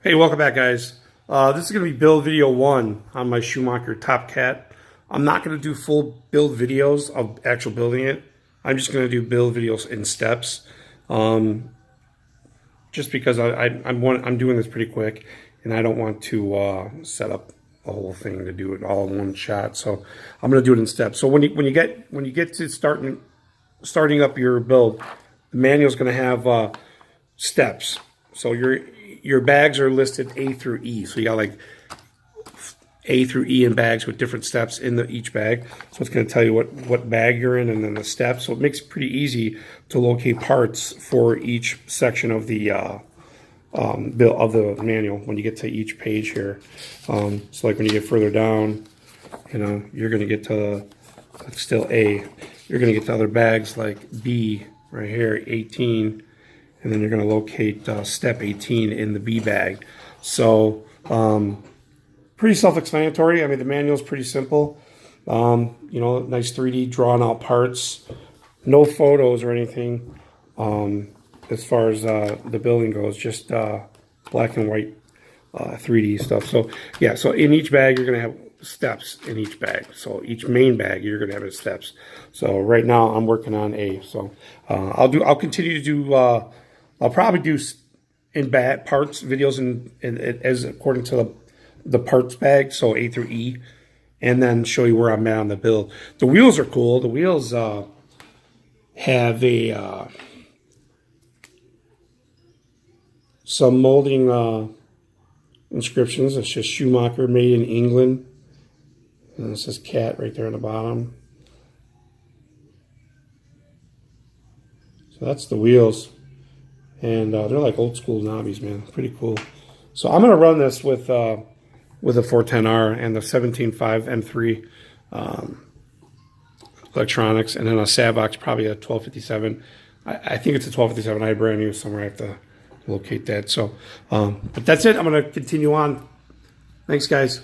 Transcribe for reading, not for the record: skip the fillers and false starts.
Hey, welcome back, guys. This is going to be build video 1 on my Schumacher Top CAT. I'm not going to do full build videos of actual building it. I'm just going to do build videos in steps, just because I'm doing this pretty quick, and I don't want to set up a whole thing to do it all in one shot. So I'm going to do it in steps. So when you get to starting up your build, the manual is going to have steps. So your bags are listed A through E. So you got like A through E in bags with different steps in each bag. So it's going to tell you what bag you're in and then the steps. So it makes it pretty easy to locate parts for each section of the manual when you get to each page here. So like when you get further down, you're going to get to still A. You're going to get to other bags like B right here, 18. And then you're going to locate step 18 in the B bag. So pretty self-explanatory. I mean, the manual is pretty simple. Nice 3D drawn out parts. No photos or anything as far as the building goes. Just black and white 3D stuff. So yeah, so in each bag you're going to have steps in each bag. So each main bag you're going to have its steps. So right now I'm working on A. So I'll continue to do. I'll probably do in parts videos as according to the parts bag, so A through E, and then show you where I'm at on the build. The wheels are cool. The wheels have some molding inscriptions. It's just Schumacher, made in England, and it says CAT right there on the bottom. So that's the wheels. And they're like old school knobbies, man. Pretty cool. So I'm gonna run this with a 410R and the 17.5 M3 electronics, and then a Savox, probably a 1257. I think it's a 1257. I have brand new somewhere. I have to locate that. So, but that's it. I'm gonna continue on. Thanks, guys.